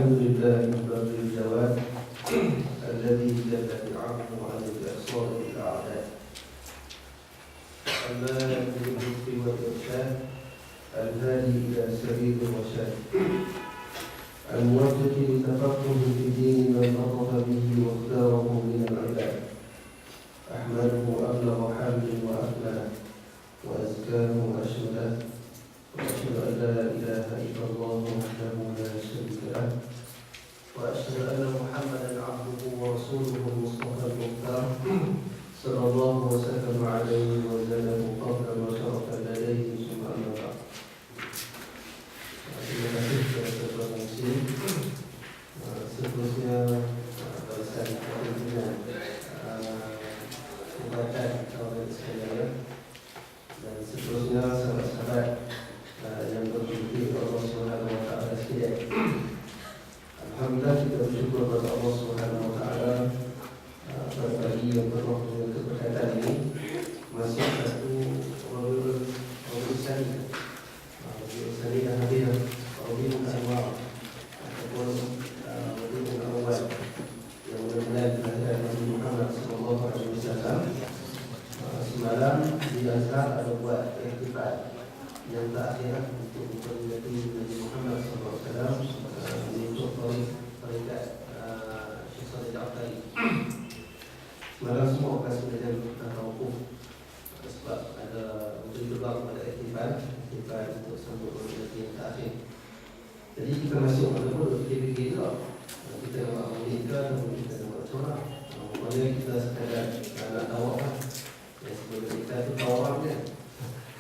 الحمد لله بر الجواد الذي جل نعمه عن الإحصاء بالأعداء، المانع باللطف والإرشاد، الهادي إلى سبيل الرشاد، الموجه لتفقه في دين من لطف به واختاره من العباد. أحمده أبلغ حمد وأكمله وأزكاه وأشمله، وأشهد أن لا إله إلا الله وحده لا شريك له، وأشهد أن محمدا عبده ورسوله المصطفى المختار صلى الله وسلم عليه وزاده فضلا وشرفا لديه. ثم أما بعد. Terima kasih kepada Tuan Muslim. Seterusnya barisan pimpinan jabatan kawalan sekalian, dan seterusnya sahabat-sahabat yang berfirman Allah Subhanahu wa taala sekalian. Alhamdulillah, kita bersyukur kepada Allah Subhanahu wa taala pada pagi yang penuh dengan keberkatan ini masih satu urusan dah hadir Rabiul Awal ataupun Rabiul Awal yang mudah-mudahan kelahiran Nabi Muhammad sallallahu alaihi wasallam. Semalam di Azhar ada buat iktifal yang terakhir untuk memperingati Nabi Muhammad sallallahu alaihi wasallam untuk tarikat Syekh Saleh Al-Ja'fari. Semalam semua okasi belajar tawakuf sebab ada untuk juga pada iktifal untuk sambut memperingati yang terakhir. Jadi kita masuk pada pun fikir-fikir juga. Kita nak buat Amerika, kita nak buat corak. Maknanya kita sekadar nak tawak lah. Ya, sebelum kita tu tawak kan.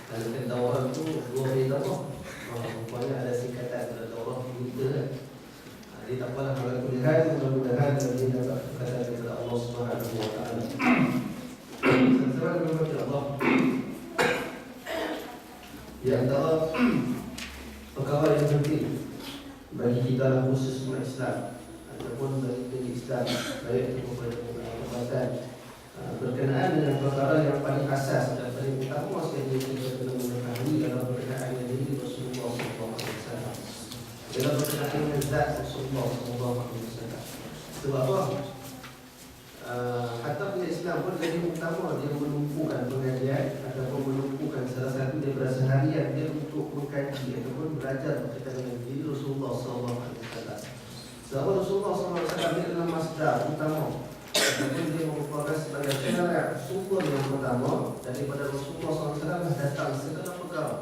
Dan kita tawak tu dua kali tawak. Rupanya ada singkatan ada tawak kita kan. Jadi tak apalah, kalau kulihat mudah-mudahan kita dapat perkataan daripada Allah Subhanahu wa taala. Sama-sama dengan baca Allah. Di antara perkara yang penting bagi kita lah khusus umat Islam ataupun bagi negeri Islam, baik itu kepada perbuatan berkenaan dengan perkara yang paling asas dan paling utama sekali yang kita kena mengetahui adalah berkenaan dengan diri Rasulullah SAW. Adalah berkenaan dengan zat Rasulullah SAW. Sebab apa? Hatta punya Islam pun jadi utama dia menumpukan pengajian ataupun menumpukan salah satu daripada seharian dia untuk mengkaji ataupun belajar berkaitan dengan diri Rasulullah SAW. Sebab Rasulullah SAW dia adalah masdar utama ataupun dia merupakan sebagai syarat sumber yang pertama daripada Rasulullah SAW datang segala perkara.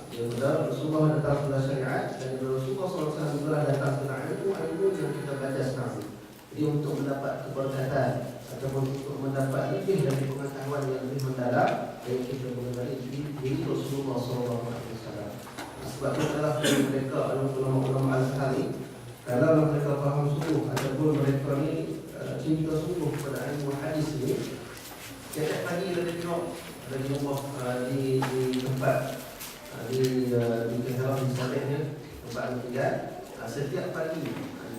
Daripada Rasulullah datang segala syariat, dan daripada Rasulullah SAW datang segala ilmu yang kita baca sekarang. Jadi untuk mendapat keberkatan ataupun untuk mendapat lebih dari pengetahuan yang lebih mendalam, yang kita mengenai diri Rasulullah SAW. Sebab itu adalah mereka ulama-ulama Al-Azhar ni, kalau mereka faham sungguh ataupun mereka ni cinta sungguh pada ilmu hadis ni, setiap pagi ada tengok ada di rumah di tempat di Keharam di Salehnya tempat tinggal, setiap pagi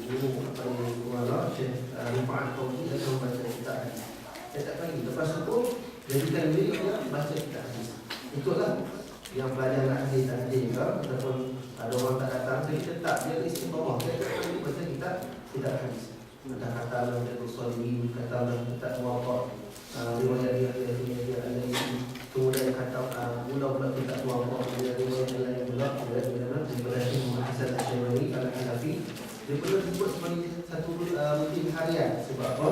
guru apa yang guru Syekh Rifa'at Fauzi akan membaca kitab hadis setiap pagi. Lepas subuh jadikan diri dia baca kitab hadis. Itulah yang pelajar nak hadir juga ataupun ada orang tak datang, jadi tetap dia istiqamah setiap pagi baca kitab hadis. Ada kata dari Rasulullah, kata dalam kitab Muwatta, riwayat dia ada ini, kemudian kata mula-mula kitab Muwatta, kemudian riwayat lain pula daripada Syekh Muhammad Hasan Al-Shaybani Al-Hanafi. Dia perlu disebut sebagai satu rutin harian. Sebab apa?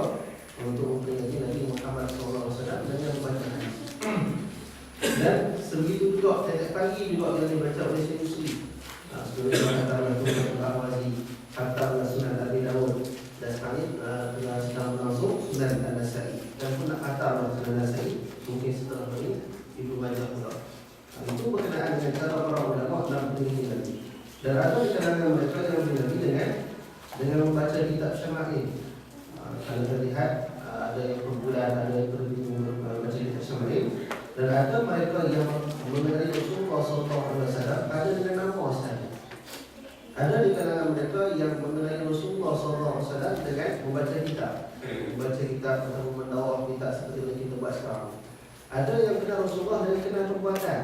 Untuk memperingati Nabi Muhammad SAW dengan membaca hadis. Dan sebegitu juga setiap pagi juga yang dibaca oleh Syekh Muslim. Seperti kata Tuhan Al-Awazi, kata Sunan Abi Dawud, dan sekarang ini sedang berlangsung Sunan An-Nasai. Dan pun nak kata Sunan An-Nasai mungkin setelah ini Ibnu Majah pula. Itu berkenaan dengan cara para ulama dalam memperingati Nabi. Dan ada di kalangan mereka yang memperingati dengan membaca kitab Syama'il. Kalau kita lihat ada yang perbulan, ada yang membaca kitab Syama'il, dan ada mereka yang mengenai Rasulullah SAW ada dengan nama sahaja. Ada di kalangan mereka yang mengenai Rasulullah SAW dengan membaca kitab atau mendawah kitab seperti yang kita buat sekarang. Ada yang kenal Rasulullah dengan kenal perbuatan.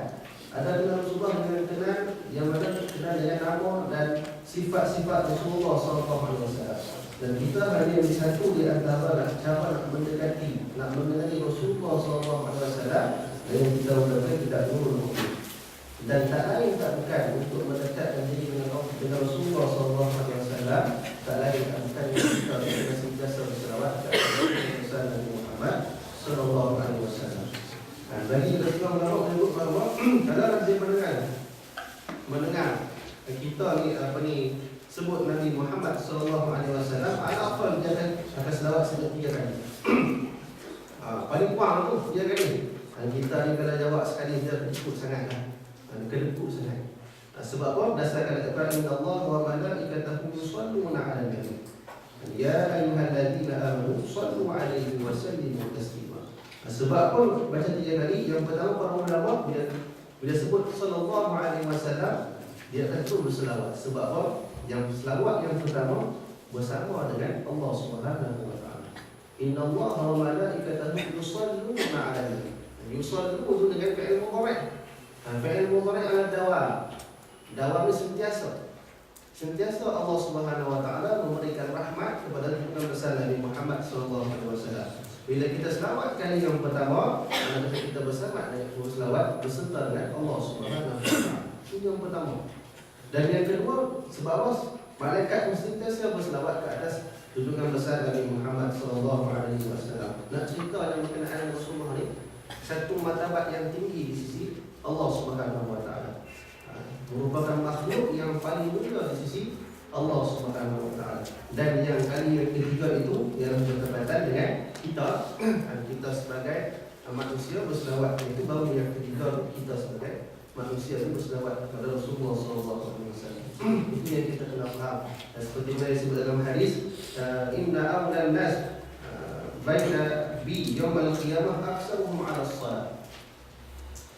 Ada dengan Rasulullah dengan kenal yang mana kenal dengan nama dan sifat-sifat Rasulullah SAW. Dan kita hanya di satu di antara cara nak mendekati Rasulullah SAW, dan kita mengatakan kita nurul mu'min. Dan tak lain tak bukan untuk mendekatkan diri dengan Rasulullah SAW, tak lain tak bukan kita sentiasa berselawat kepada Nabi Muhammad SAW. Bagi Rasulullah SAW menyebut bahawa kalau dia mendengar kita ni sebut Nabi Muhammad SAW, al-aqal dia akan selawat sejak 3 kali. Paling kurang tu 3 kali. Kita ni kalau jawab sekali dia ikut sangat lah, kedekut sangat. Sebab apa? Dasarkan Al-Quran, Inna Allah wa malaikatahu yusalluna 'alan nabi ya ayyuhalladzina amanu sallu 'alaihi wa sallimu taslima. Sebab apa baca 3 kali? Yang pertama, para ulama bila sebut sallallahu alaihi wasallam, dia akan terus berselawat. Sebab apa? Yang selawat yang pertama bersama dengan Allah Subhanahu wa taala. Inna Allah wa malaikatahu yusalluna 'alan nabi. Yusallu itu dengan fi'il mudhari'. Fi'il mudhari' ala dawam ni sentiasa Allah Subhanahu wa taala memberikan rahmat kepada junjungan besar Nabi Muhammad sallallahu alaihi wasallam. Bila kita selawat kali yang pertama, maka kita bersama dengan selawat beserta dengan Allah Subhanahu wa taala. Itu yang pertama. Dan yang kedua, sebab Allah malaikat sentiasa berselawat ke atas junjungan besar Nabi Muhammad sallallahu alaihi wasallam. Nak cerita yang berkenaan Rasulullah ni, satu martabat yang tinggi di sisi Allah Subhanahu wa taala. Merupakan makhluk yang paling mulia di sisi Allah Subhanahu wa taala. Dan yang kali yang ketiga itu yang bertepatan dengan kita sebagai manusia berselawat, itu baru yang ketiga kita sebagai manusia itu berselawat kepada Rasulullah sallallahu alaihi wasallam. Itu yang kita kena faham. Dan seperti yang disebut dalam hadis, inna awlan nas baina bi yaumil qiyamah aktsaruhum 'ala as-salat.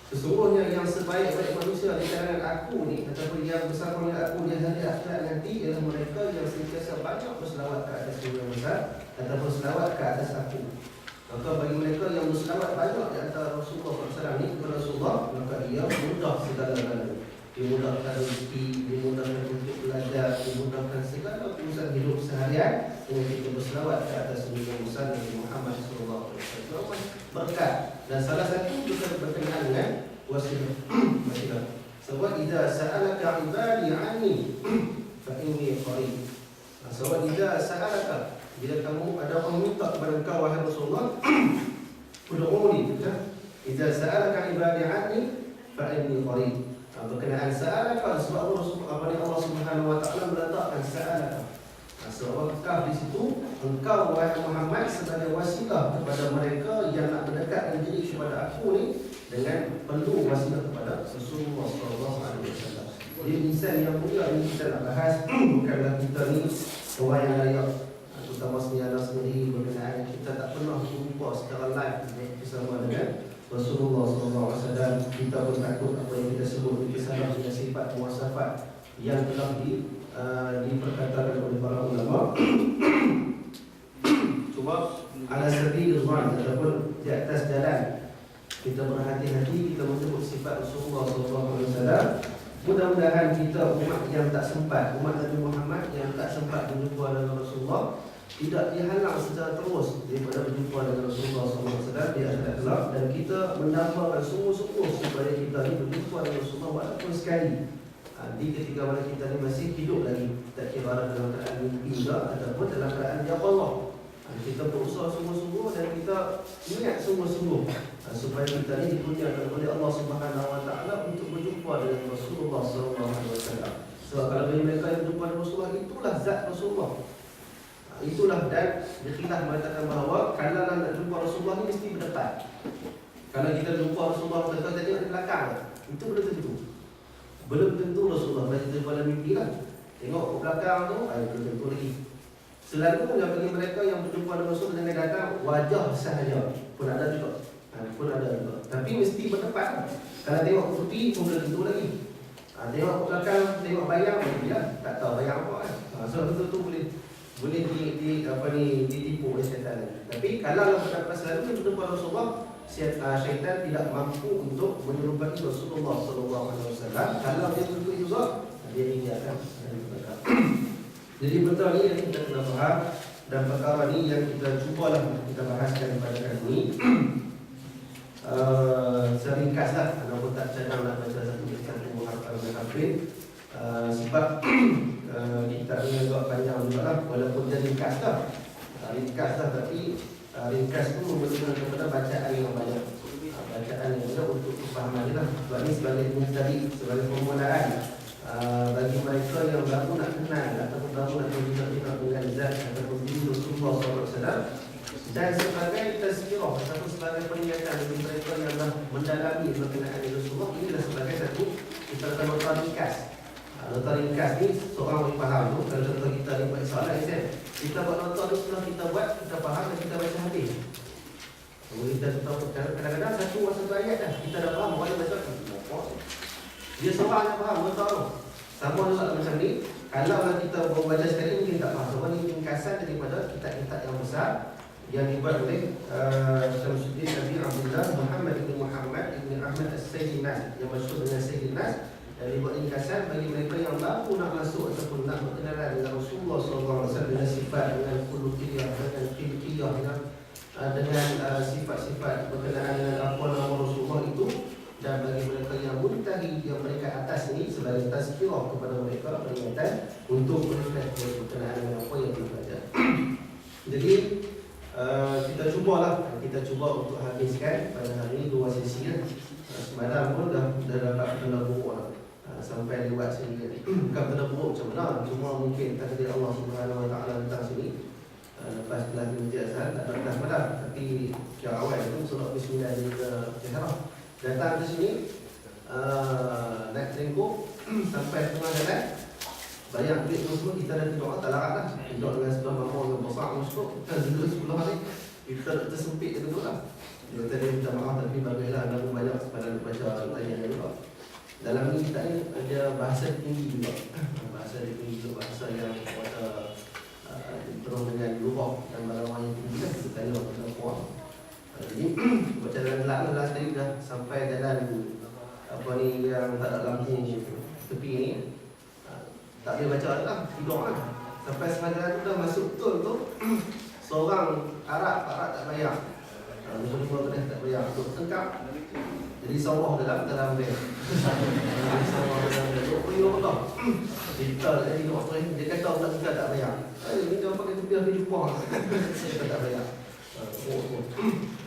Sesungguhnya yang sebaik-baik manusia di kalangan aku ni, ataupun yang bersama dengan aku di hari akhirat nanti, ialah mereka yang sentiasa banyak berselawat ke atas yang besar ataupun selawat ke atas aku. Maka bagi mereka yang berselawat banyak di antara Rasulullah SAW ni kepada Rasulullah, maka ia mudah segala-galanya. Dimudahkan rezeki, dimudahkan untuk belajar, dimudahkan segala urusan hidup seharian dengan kita berselawat ke atas yang besar Nabi Muhammad SAW. Berkat. Dan salah satu juga berkenaan dengan wasilah. Sebab idza sa'alaka 'ibadi 'anni fa inni qarib. Sebab idza sa'alaka, bila kamu ada orang minta kepada engkau wahai Rasulullah, ud'uni, idza sa'alaka 'ibadi 'anni fa inni qarib. Berkenaan sa'alaka, sebab Allah Subhanahu wa taala meletakkan sa'alaka. Sebab engkau di situ, engkau wahai Muhammad sebagai wasilah kepada mereka yang nak mendekatkan diri kepada aku ni, dengan perlu wasilah kepada Rasulullah sallallahu alaihi wasallam. Jadi insan yang mulia ini kita nak bahas bukanlah kita ni orang yang layak, terutama senyala sendiri, berkenaan kita tak pernah jumpa secara live bersama dengan Rasulullah sallallahu alaihi wasallam. Kita pun takut apa yang kita sebut itu salah dengan sifat muasafat yang telah diperkatakan oleh para ulama. Cuma ala sabil rizwan, ataupun di atas jalan kita berhati-hati, kita menyebut sifat Rasulullah SAW. Mudah-mudahan kita umat yang tak sempat, umat Nabi Muhammad yang tak sempat berjumpa dengan Rasulullah, tidak dihalang secara terus daripada berjumpa dengan Rasulullah SAW di akhirat kelak. Dan kita menambahkan sungguh-sungguh supaya kita ni berjumpa dengan Rasulullah walaupun sekali, di ketika mana kita ni masih hidup lagi, tak kira dalam keadaan mimpi juga ataupun dalam keadaan jawab Allah. Kita berusaha sungguh-sungguh dan kita niat sungguh-sungguh supaya kita ni dikurniakan oleh Allah Subhanahu wa taala untuk berjumpa dengan Rasulullah sallallahu alaihi wasallam. Sebab kalau bagi mereka yang berjumpa dengan Rasulullah, itulah zat Rasulullah. Itulah, dan Khilaf mengatakan bahawa kalau nak jumpa Rasulullah ni mesti berdepan. Kalau kita jumpa Rasulullah kita tengok di belakang, itu belum tentu. Belum tentu Rasulullah baca dalam mimpi lah. Tengok ke belakang tu, belum tentu lagi. Selalu yang bagi mereka yang berjumpa dengan Rasul dengan datang wajah sahaja pun ada juga. Tapi mesti berdepan. Kalau tengok ke tepi pun belum tentu lagi. Tengok ke belakang, tengok bayang, tak tahu bayang apa kan. So betul-betul boleh ditipu oleh syaitan. Tapi kalau berdepan selalu berjumpa Rasulullah, syaitan tidak mampu untuk menyerupai Rasulullah sallallahu alaihi wasallam. Kalau dia begitu juga, dia ingatkan. Jadi betul ni yang kita kena faham, dan perkara ni yang kita cubalah kita bahaskan pada kali ini. Seringkaslah, walaupun tak cadang nak baca satu harapan berhafid, sebab kita ni agak panjang juga lah, walaupun dia ringkas lah, tapi ringkas pun memerlukan kepada bacaan yang banyak, bacaan yang banyak untuk kefahaman dia lah. Sebab ni sebagai tadi, sebagai permulaan bagi mereka yang baru nak kenal ataupun baru nak berjumpa dengan zat ataupun diri Rasulullah SAW, dan sebagai tazkirah ataupun sebagai peringatan bagi mereka yang dah mendalami berkenaan dengan Rasulullah. Inilah sebagai satu kita kata nota ringkas. Nota ringkas ni seorang boleh faham tu. Kalau contoh kita ni buat soalan ni, kita buat nota ni setelah kita buat, kita faham dan kita baca habis. Kita tahu kadang-kadang satu ayat dah kita dah faham, orang baca dia seorang yang faham nota tu. Sama juga macam ni. Kalau kita baru baca sekali mungkin tak faham. Sebab ni ringkasan daripada kitab-kitab yang besar yang dibuat oleh Syamsuddin Abi Abdullah Muhammad bin Muhammad bin Ahmad As-Sayyid Nas, yang masyhur dengan Sayyid Nas, dan dibuat ringkasan bagi mereka yang baru nak masuk ataupun nak berkenalan dengan Rasulullah SAW, dengan sifat, dengan khuluqiyah, dengan khilqiyah, dengan sifat-sifat berkenaan dengan apa nama Rasulullah itu. Dan bagi mereka yang muntahi, yang mereka atas ini, sebagai tazkirah kepada mereka, peringatan untuk berkenaan dengan apa yang kita belajar. Jadi kita cuba untuk habiskan pada hari ini 2 sesi lah. Semalam pun dah dapat kena buruk lah, sampai lewat sini. Bukan kena buruk macam mana, cuma mungkin takdir Allah Subhanahu Wa Taala datang sini. Lepas kelas meja asal tak ada kelas malam, tapi yang awal itu surah Bismillah Al-Fatihah datang ke sini, naik tengkuk sampai tengah jalan, bayar duit semua, kita dah tidur, tak larat lah. Tidur dengan sebelah mama yang besar masuk, kita duduk sebelah ni, kita tersempit ke duduk lah. Kita tadi minta maaf, tapi bagilah ada banyak pada baca ayat juga. Dalam ni kita ni ada bahasa tinggi juga, bahasa tinggi juga, bahasa yang kata penuh dengan lubang dan barang yang tinggi lah. Kita tanya kita kuat. Jadi baca jalan last tadi dah sampai jalan apa ni yang tak ada lampu tepi ni, tak boleh baca lah, tidur lah. Sampai setengah jalan tu dah masuk betul tu seorang Arab tak bayar, musuh-musuh tu tak bayar, untuk tengkap. Jadi sawah dalam beg, sawah dalam beg, RM20 tau. Kita tadi nak orang dia kata orang kita tak bayar. Ni dia pakai tepiah dia jumpa. Kita tak bayar.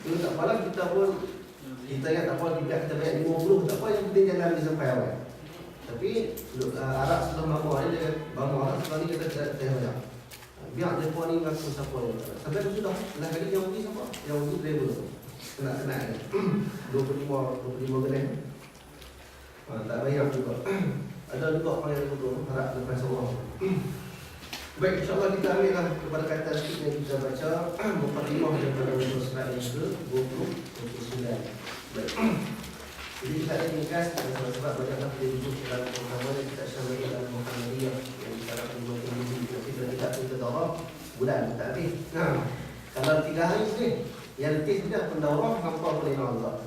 Itu tak apalah, kita pun kita ingat tak apa, kita bayar 50 tak apa, yang penting jalan dia sampai awal. Tapi Arab sebelum bama ni, dia bama Arab sebelum ni kita tak bayar. Biar dia pun ni ngaku siapa yang sampai tu sudah. Lah kali yang uji siapa? Yang uji driver tu. Kena 25 gelang. Tak bayar juga. Ada juga orang yang betul harap lepas orang. Baik, insyaAllah kita ambil lah kepada kata sikit yang kita baca Muqaddimah daripada surat yang ke-29. Baik. Jadi kita ada ringkas sebab banyaklah dia duduk dalam pertama dan kita syamil dalam Muhammadiyah yang kita nak menikmati diri. Tapi bila kita darah bulan tak habis. Kalau 3 hari ni yang letih tidak pendaurah hampa boleh Allah.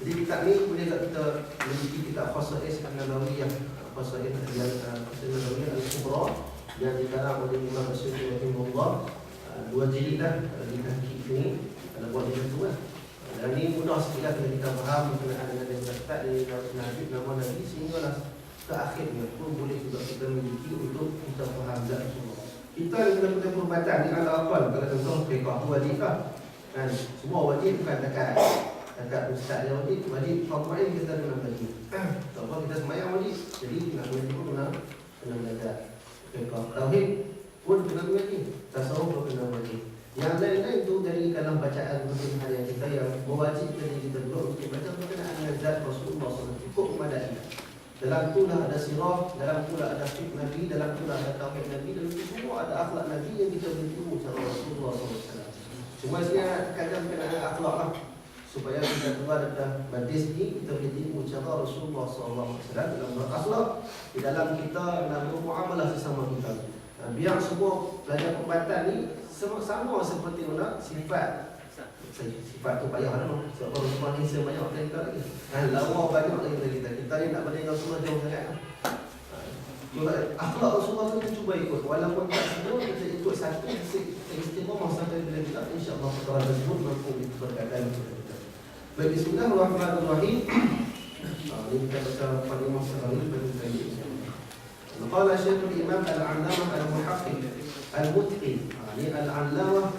Jadi kitab ni boleh tak kita memiliki kitab Khasa'is An-Nabawiyah, Khasa'is An-Nabawiyah Al-Kubra yang dikarang oleh Imam Asy'ari rahimahullah, 2 jilid dah di kaki ni, kalau buat macam tu lah. Dan ni mudah sikit lah kalau kita faham berkenaan dengan yang kitab dari Nabi, nama Nabi, sehinggalah ke akhirnya pun boleh juga kita memiliki untuk kita faham zat Rasulullah. Kita yang kena perubatan ni ala hafal. Kalau contoh fiqh tu wajib lah kan, semua wajib, bukan takat ustaz yang wajib fardu kita kena belajar. Contoh kita sembahyang wajib, jadi nak belajar pun kena belajar. Fiqh tauhid pun kena belajar, tasawuf pun kena belajar. Yang lain-lain tu dari kalam bacaan rutin harian kita yang mewajibkan kita dulu untuk baca berkenaan dengan zat Rasulullah SAW. Cukup memadai. Dalam tu lah ada sirah, dalam tu lah ada fiqh Nabi, dalam tu lah ada tauhid Nabi, dalam tu semua ada akhlak Nabi yang kita boleh tunggu cara Rasulullah SAW. Cuma sebenarnya kadang berkenaan akhlak lah, supaya kita keluar daripada badis ni, kita boleh tunggu cara Rasulullah SAW dalam berakhlak, di dalam kita dalam bermuamalah sesama kita. Biar semua pelajar perubatan ni sama seperti mana sifat tu payah lah. Sebab Rasulullah ni sebanyak kita lagi. Lawa banyak lagi kita ni nak berdiri Rasulullah jauh sangat. Akhlak Rasulullah tu kita cuba ikut. Walaupun tak semua, kita ikut satu istiqamah sampai bila kita, insya-Allah perkara tersebut mampu berkaitan kepada kita. Baik, bismillahirrahmanirrahim. Ini kita baca Fatimah sekali bagi kali. Qala Syekhul Imam Al-'Allamah Al-Muhaqqiq Al-Mutqin. Ini Al-'Allamah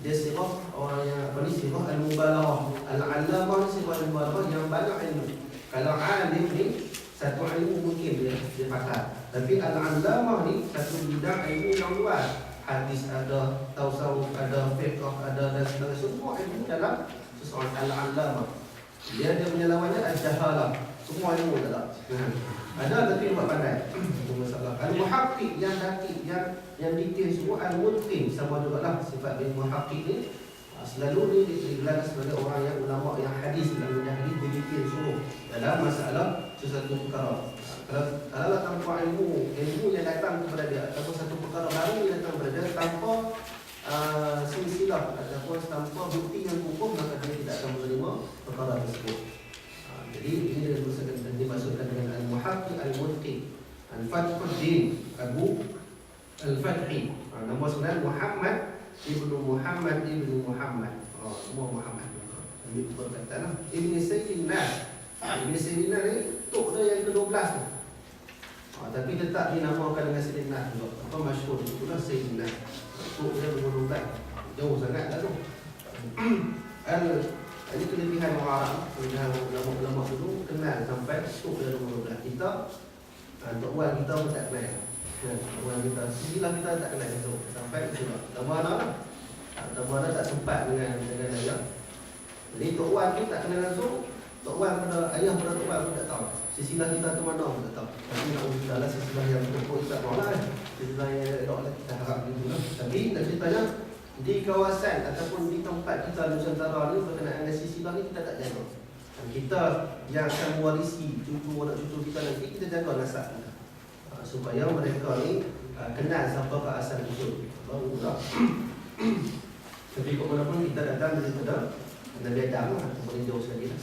dia sifat orang yang apa ni, sifat Al-Mubalaghah. Al-'Allamah ni sifat Al-Mubalaghah yang banyak ilmu. Kalau alim ni satu ilmu mungkin dia pakar. Tapi Al-'Allamah ni satu bidang ilmu yang luas. Hadis ada, tasawuf ada, fiqh ada dan sebagainya. Semua ilmu dalam seseorang Al-'Allamah. Dia punya lawannya Al-Jahalah. Semua ilmu tak ada. Ada tapi buat pandai. Itu masalah. Al-Muhaqqiq yang dakik, yang detail semua. Al-Mutqin sama jugalah sifat bin Muhaqqiq ni. Selalu ni digelar sebagai orang yang ulama yang hadis dalam hadis detail semua dalam masalah sesuatu perkara. Kalau tanpa ilmu yang datang kepada dia ataupun satu perkara baru yang datang kepada dia tanpa silsilah ataupun tanpa bukti yang kukuh, maka dia tidak akan menerima perkara tersebut. Jadi ini dimaksudkan dengan Al-Muhaqqiq Al-Mutqin. Al-Fathuddin Abu Al-Fathi. Nama sebenarnya Muhammad Ibnu Muhammad Ibnu Muhammad. Semua Muhammad. Ini berkatalah Ibnu Sayyidin Nas. Ibnu Sayyidin Nas ni tok dia yang ke-12 tu. Tapi tetap dinamakan dengan Sayyidin Nas juga. Apa masyhur itulah Sayyidin Nas. Tok dia ke-12. Jauh sangat dah tu. Ini kelebihan orang Arab. Kelebihan ulama-ulama dulu kenal sampai tok dia ke-12. Kita Tok Wan kita pun tak kenal. Orang kita sinilah kita tak kenal itu sampai itu lah. Tok Wan tak sempat dengan ayah. Jadi Tok Wan ni tak kenal langsung. Tok Wan pada ayah pada Tok Wan pun tak tahu. Silsilah kita ke mana pun tak tahu. Tapi nak ujilah lah silsilah yang betul tak mahu lah. Silsilah yang elok lah kita harap gitu lah. Tapi nak ceritanya di kawasan ataupun di tempat kita Nusantara ni berkenaan dengan silsilah ni kita tak jaga. Dan kita yang akan mewarisi cucu anak cucu kita nanti, kita jaga nasab kita. Supaya mereka ni kenal siapa ke asal usul. Baru tak. Tapi kok mana pun kita datang daripada Nabi Adam lah, boleh jauh sekali lah.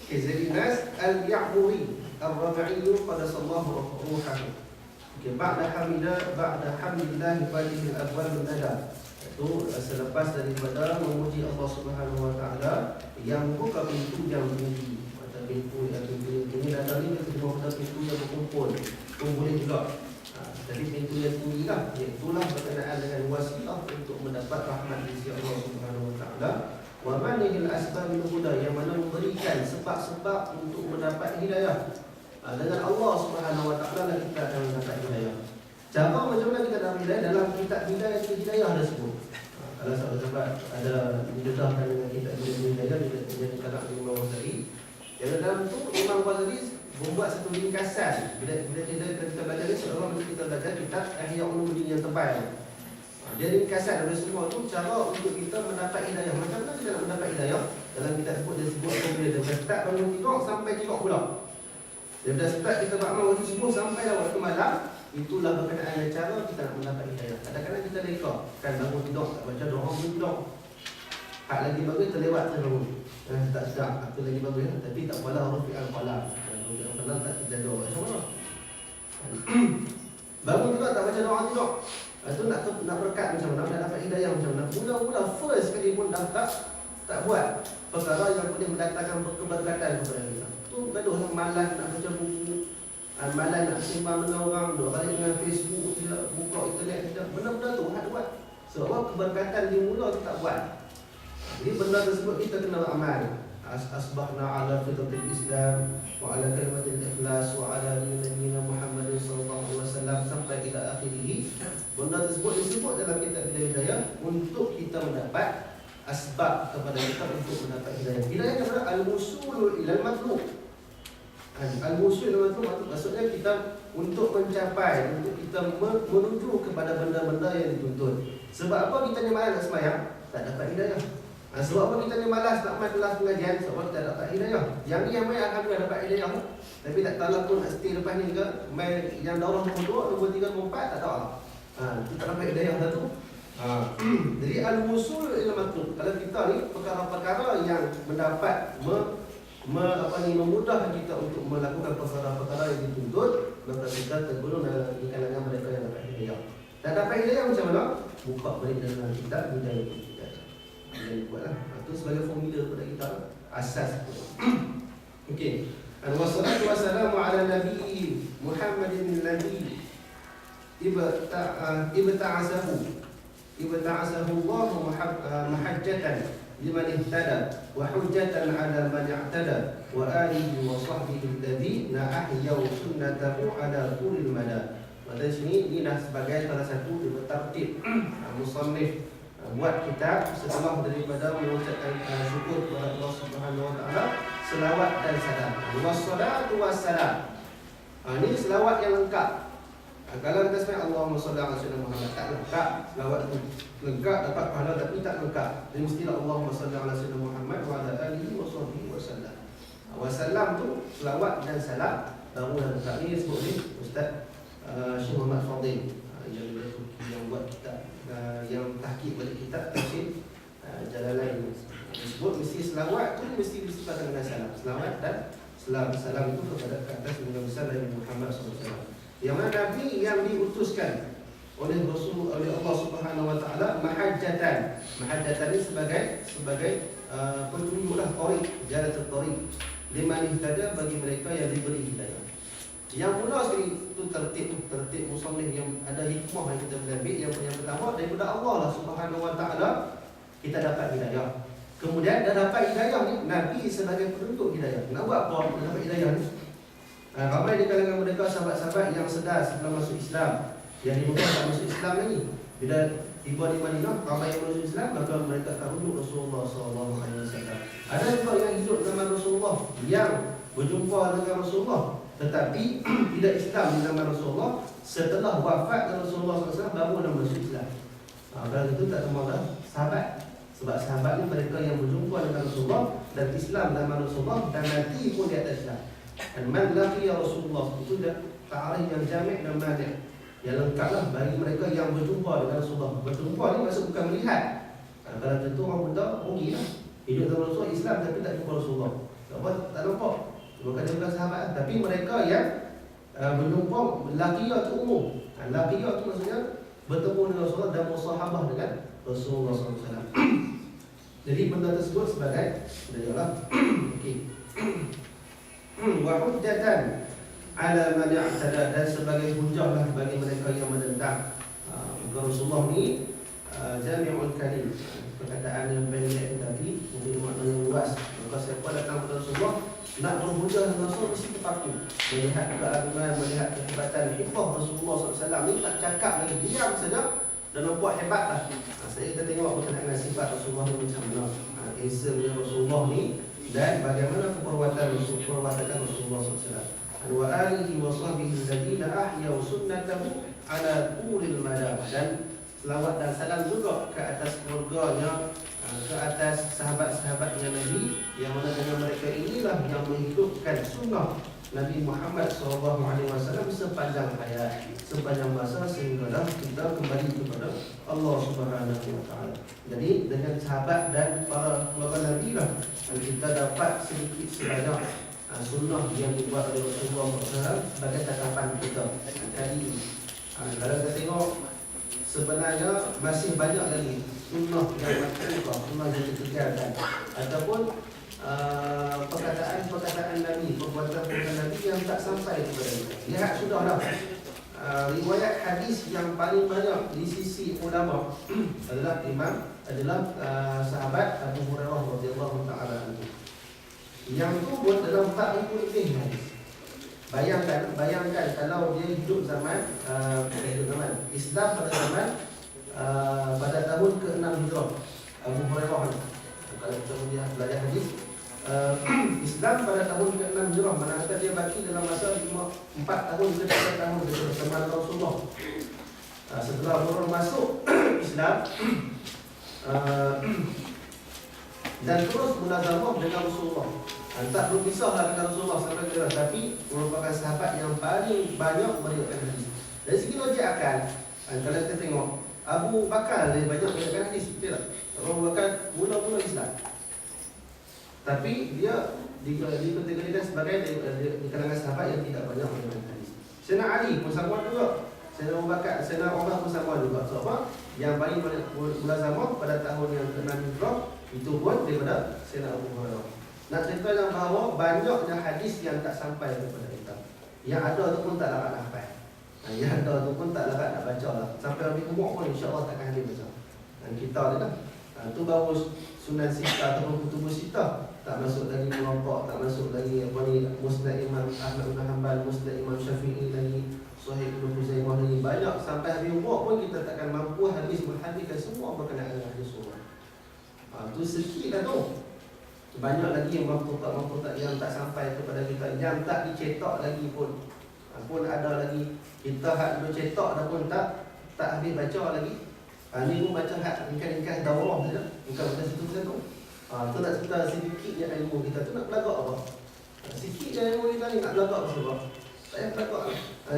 Sayyidin Nas Al-Ya'muri Al-Rabi'i qadasallahu ruhahu. Ba'da hamdillah fadil al-awwal min-nada. Itu selepas daripada memuji Allah Subhanahu wa taala yang buka pintu yang tinggi. Pintu ini ada ni kita mahu ada pintu yang berkumpul pun boleh juga. Jadi pintu yang tinggi lah, iaitulah berkenaan dengan wasilah untuk mendapat rahmat dari Allah Subhanahu wa taala. Wa manihil asbabil huda, yang mana memberikan sebab-sebab untuk mendapat hidayah. Dengan Allah Subhanahu wa taala lah kita akan mendapat hidayah. Cara macam mana kita dapat hidayah? Dalam kitab hidayah tersebut. Kalau sahabat-sahabat ada didedahkan dengan kitab hidayah yang kita nak Imam Ghazali. Yang dalam tu Imam Ghazali membuat satu ringkasan. Bila kita belajar ni, seolah kita belajar kitab Ihya Ulumuddin yang tebal. Dia ringkasan dari semua tu cara untuk kita mendapat hidayah. Macam mana kita nak mendapat hidayah? Dalam kitab tersebut dia sebut dia start bangun tidur sampai tidur pula. Dia dah start kita bangun waktu subuh sampai dah waktu malam. Itulah berkenaan dengan cara kita nak mendapat hidayah. Kadang-kadang kita leka kan bangun tidur tak baca doa pun tidur. Hak lagi bagus terlewat terbangun. Tak sedap, aku lagi bagus ya? Tapi tak apalah, huruf al-qalam. Huruf al-qalam tak terjaga. Macam mana? Bangun juga tak baca doa tidur. Itu nak berkat macam mana, nak dapat hidayah macam mana. Mula-mula first sekali pun dah tak buat perkara yang boleh mendatangkan keberkatan kepada kita. Tu gaduh malas nak baca buku, malas nak sembang dengan orang, duk balik dengan Facebook, tidak buka internet, tidak. Benda-benda tu hak buat. Sebab keberkatan di mula kita tak buat. Jadi benda tersebut kita kena amal. Asbahna ala fitratil Islam wa ala kalimatil ikhlas wa ala nabiyina Muhammadin sallallahu alaihi wasallam sampai ila akhirih. Benda tersebut disebut dalam kitab hidayah untuk kita mendapat asbab kepada kita untuk mendapat hidayah. Hidayah kepada al-wusul ila al-matlub. Al-wusul ila al-matlub maksudnya kita untuk mencapai, untuk kita menuju kepada benda-benda yang dituntut. Sebab apa kita ni malas nak sembahyang? Tak dapat hidayah. Sebab apa kita ni malas nak main kelas pengajian? Sebab kita dapat hidayah. Yang ni yang main alhamdulillah dapat hidayah. Tapi tak tahu pun nak stay lepas ni juga. Main yang daurah nombor 2, nombor 3, nombor 4 tak tahu lah. Kita dapat hidayah dah tu. Jadi al-wusul ila matlub. Kalau kita ni perkara-perkara yang mendapat memudahkan kita untuk melakukan perkara-perkara yang dituntut, maka kita tergolong di kalangan mereka yang dapat hidayah. Dan dapat hidayah macam mana? Buka balik dengan kitab hidayah kita. Yang buatlah. Itu sebagai formula kepada kita, asas. Okey. Wassalatu wassalamu ala Nabi Muhammadin alladhi ibta'asahu Allah mahajjatan liman ihtada wa hujjatan ala man i'tada wa alihi wa sahbihi alladhina ahyaw sunnatahu ala tulil mada. Pada sini ini dah sebagai salah satu tertib musannif buat kitab setelah daripada mengucapkan syukur kepada Allah Subhanahu wa taala, selawat dan salam. Wassalatu wassalam. Ini selawat yang lengkap. Kalau kita sebut Allahumma shalli ala sayyidina Muhammad, tak lengkap selawat itu. Lengkap dapat pahala tapi tak lengkap. Jadi mestilah Allahumma shalli ala sayyidina Muhammad wa ala alihi wa sahbihi wasallam. Wasallam tu selawat dan salam baru lengkap. Ini disebut ni Ustaz Syekh Muhammad Fadil yang buat kitab yang tahqiq balik kitab tafsir Jalalain. Disebut mesti selawat tu mesti disebutkan dengan salam. Selawat dan salam itu kepada atas Nabi besar Nabi Muhammad SAW. Yang mana Nabi yang diutuskan oleh Rasul, oleh Allah Subhanahu Wa Taala mahajjatan. Mahajjatan ini sebagai petunjuklah tariq, jalan tariq liman ihtada, bagi mereka yang diberi hidayah. Yang mula sekali itu tertib musannif yang ada hikmah yang kita boleh ambil. Yang pertama daripada Allah lah Subhanahu Wa Taala kita dapat hidayah. Kemudian dah dapat hidayah ni, Nabi sebagai penunjuk hidayah. Nak buat apa untuk dapat hidayah ni? Ramai di kalangan mereka sahabat-sahabat yang sedar sebelum masuk Islam, yang dibuka tak masuk Islam lagi. Bila tiba di Madinah, ramai yang masuk Islam, maka mereka akan rujuk Rasulullah SAW. Ada juga yang hidup zaman Rasulullah, yang berjumpa dengan Rasulullah, tetapi tidak Islam di zaman Rasulullah. Setelah wafat Rasulullah SAW baru nak masuk Islam. Kalau itu tak semua sahabat. Sebab sahabat ni mereka yang berjumpa dengan Rasulullah dan Islam zaman Rasulullah dan nanti pun di atas Islam. Dan man laqiya Rasulullah itu dah ta'arif yang jami' dan mani', yang lengkaplah bagi mereka yang berjumpa dengan Rasulullah. Berjumpa ni maksud bukan melihat. Kalau tentu orang buta rugi lah. Hidup zaman Rasulullah Islam tapi tak jumpa Rasulullah. Tak nampak. Bukan dia bukan sahabat. Tapi mereka yang berjumpa, laqiya tu umum. Laqiya tu maksudnya bertemu dengan Rasulullah dan musahabah dengan Rasulullah SAW. Jadi benda tersebut sebagai dayalah. Okey. Wa hujjatan ala man i'tada, dan sebagai hujahlah bagi mereka yang menentang. Rasulullah ni jami'ul kalim, perkataan yang pendek tadi mungkin makna yang luas. Maka siapa datang kepada Rasulullah nak berhujah dengan Rasul mesti terpaku. Melihat keagungan, melihat kehebatan hikmah Rasulullah SAW ni, tak cakap lagi, diam saja dan nampak hebat lah. Saya kita tengok berkenaan dengan sifat Rasulullah ni macam mana, esennya Rasulullah ni, dan bagaimana perbuatan Rasulullah SAW. Wa alihi wa sahbihi alladhina ahyaw sunnatahu ala tulil mada, dan selawat dan salam juga ke atas keluarganya, ke atas sahabat-sahabatnya Nabi, yang mana dengan mereka inilah yang menghidupkan sunnah Nabi Muhammad SAW sepanjang hayat, sepanjang masa, sehinggalah kita kembali kepada Allah Subhanahu Wa Taala. Jadi dengan sahabat dan para keluarga Nabi lah kita dapat sedikit sebanyak sunnah yang dibuat oleh Rasulullah SAW sebagai tatapan kita kali ini. Kalau kita tengok, sebenarnya masih banyak lagi sunnah yang makruh, sunnah yang ditinggalkan, ataupun perkataan Nabi, perbuatan Nabi yang tak sampai kepada kita. Lihat sudahlah riwayat hadis yang paling banyak di sisi ulama adalah sahabat Abu Hurairah radhiyallahu taala anhu. Yang tu buat dalam 4,000 lebih hadis. Bayangkan kalau dia hidup zaman Islam pada zaman pada tahun ke-6 Hijrah, Abu Hurairah. Kalau kita belajar hadis, Islam pada tahun ke-6 Hijrah, manakala dia baki dalam masa 4 tahun ke 3 tahun bersama Rasulullah. Setelah Rasulullah masuk Islam dan terus munazamah dengan Rasulullah. Tak berpisahlah dengan Rasulullah sampai ke dalam, tapi merupakan sahabat yang paling banyak meriwayatkan hadis. Dari segi logik akal, kalau kita tengok Abu Bakar lebih banyak meriwayatkan hadis, betul tak? Abu Bakar mula-mula Islam, tapi dia dikategorikan sebagai di kalangan sahabat yang tidak banyak mengenal hadis. Sayyidina Ali pun sama juga. Sayyidina Abu Bakar, Sayyidina Umar pun sama juga. Sebab yang paling mulazamah pada tahun yang ke-6 Hijrah itu pun daripada Sayyidina Abu Hurairah. Nak ceritakan bahawa banyaknya hadis yang tak sampai kepada kita. Yang ada tu pun tak dapat hafal. Yang ada tu pun tak dapat nak baca lah. Sampai lebih umur pun insya-Allah takkan habis baca. Dan kita ni lah. Tu baru Sunan Sita ataupun Kutubus Sita. Tak masuk lagi Muwatta, tak masuk lagi apa ni Musnad Imam Ahmad bin Hanbal, Musnad Imam Syafi'i lagi, Sahih Ibnu Khuzaimah lagi. Banyak sampai habis umur pun kita takkan mampu habis menghadiskan semua berkenaan dengan hadis Rasulullah. Tu sikit lah tu. Banyak lagi yang mampu tak yang tak sampai kepada kita, yang tak dicetak lagi pun. Pun ada lagi kita hak dulu cetak dah pun tak habis baca lagi. Ni pun baca hak ringkas-ringkas daurah saja. Bukan baca situ-situ. Tu nak cerita sedikitnya ilmu kita tu nak belagak apa? Sikitnya ilmu kita ni nak belagak apa sebab? Tak payah belagak.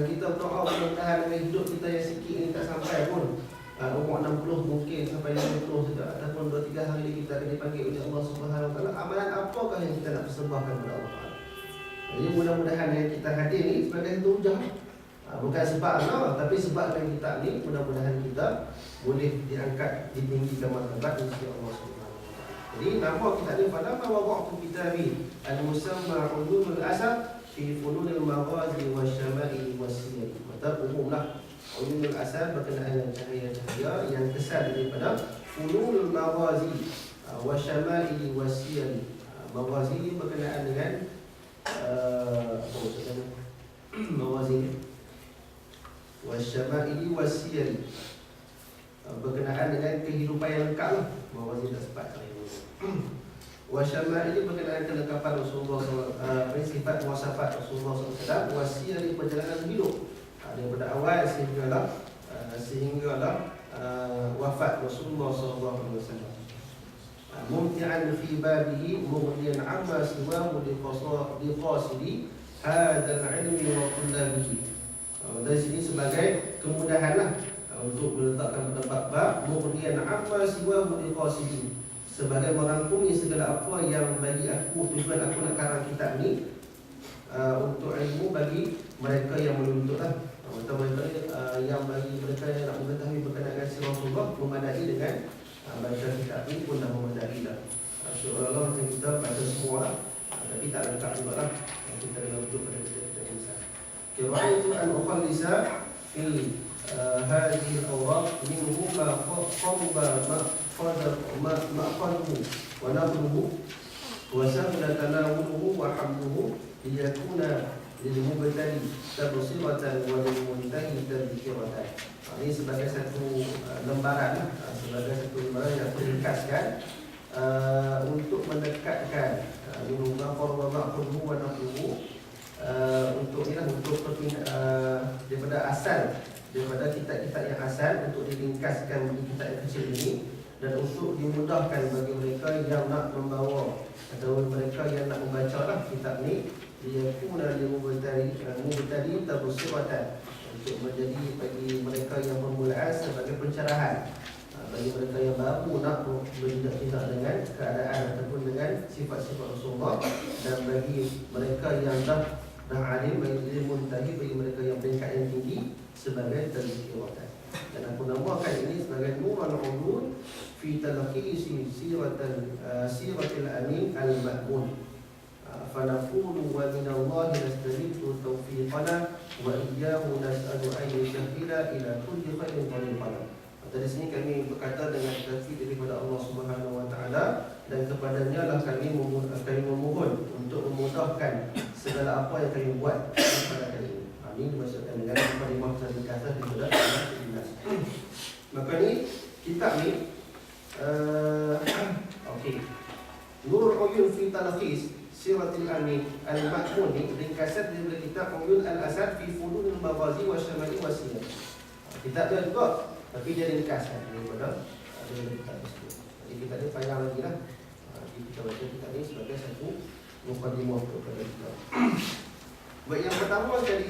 Kita berdoa mudah-mudahan dengan hidup kita yang sikit ni tak sampai pun. Umur 60 mungkin sampai 50 saja ataupun 2-3 hari kita akan dipanggil oleh Allah Subhanahu Wa Taala. Amalan apakah yang kita nak persembahkan kepada Allah Taala? Jadi mudah-mudahan yang kita hadir ni sebagai hujah. Bukan sebab Allah, tapi sebab yang kita ni mudah-mudahan kita boleh diangkat ditinggikan martabat di Allah Subhanahu Wa Taala. Jadi nama kita ni pada mawaqtu kitabi al-musamma ulumul asar fi fununil maghazi wasyama'il wasiyah. Mata umumlah ulumul asar berkenaan dengan cahaya-cahaya yang kesal daripada fununul maghazi wasyama'il wasiyah. Maghazi berkenaan dengan maghazi wasyama'il wasiyah berkenaan dengan kehidupan yang lengkap lah. Maghazi tak sempat wasyama'il berkenaan kelengkapan Rasulullah SAW, sifat wasafat Rasulullah SAW, wasiyah perjalanan hidup daripada awal sehinggalah wafat Rasulullah SAW. Mumti'an fi babihi mughniyan amma siwahu liqasidi hadzal ilmi wa tullabihi. Dari sini sebagai kemudahanlah untuk meletakkan pendapat bab mughniyan amma siwahu liqasidi, sebagai merangkumi segala apa yang bagi aku tujuan aku nak karang kitab ni untuk ilmu bagi mereka yang menuntutlah. Atau mereka yang bagi mereka yang nak mengetahui berkenaan dengan sirah Rasulullah memadai dengan baca kitab ni pun dah memadai dah. Seolah-olah macam kita baca semua lah, tapi tak lengkap juga lah. Kita kena untuk pada kitab insya. Kira'aitu an ukhallisa fi hadhihi al-awraq minhu ma qawba ma'qaluhu wa nabluhu wa sahla tanawuluhu wa hamluhu liyakuna lilmubtadi tabsiratan wa lilmuntahi tadhkiratan. Ini sebagai satu lembaran, sebagai satu lembaran yang meringkaskan untuk mendekatkan minumma qarwa ma'qaluhu wa nabluhu untuk inilah untuk daripada asal, daripada kitab-kitab yang asal untuk diringkaskan di kitab yang kecil ini, dan untuk dimudahkan bagi mereka yang nak membawa atau mereka yang nak membaca lah kitab ni, liyakuna lilmubtadi tabsiratan, untuk menjadi bagi mereka yang permulaan sebagai pencerahan, bagi mereka yang baru nak bertindak dengan keadaan ataupun dengan sifat-sifat Rasulullah, dan bagi mereka yang dah alim, bagi muntahi, bagi mereka yang peringkat yang tinggi sebagai tadhkiratan. Dan aku namakan ini sebagai Nurul Ulum fi talqisi siratil amin al-ma'mun. Fanaqulu wa minallahi nastaghfiru tawfiqana wa iyyahu nas'alu an yashfina ila kulli khairin tariqana. Dari sini kami berkata dengan taufik daripada Allah Subhanahu Wa Taala, dan kepadanya lah kami memohon untuk memudahkan segala apa yang kami buat pada kali ini. Ini dimaksudkan dengan kalimah ringkasan daripada Allah. Maka ni kitab ni okey. Nurul Uyun fi Talqis Siratil Amin Al-Ma'mun ni ringkasan daripada kitab Uyun Al-Asad fi Fununil Maghazi wa Syamali Wasiyah. Kitab dia juga, tapi dia ringkaskan daripada kitab tersebut. Jadi kita ni payah lagi lah. Kita baca kitab ni sebagai satu mukadimah kepada kita. Baik, yang pertama sekali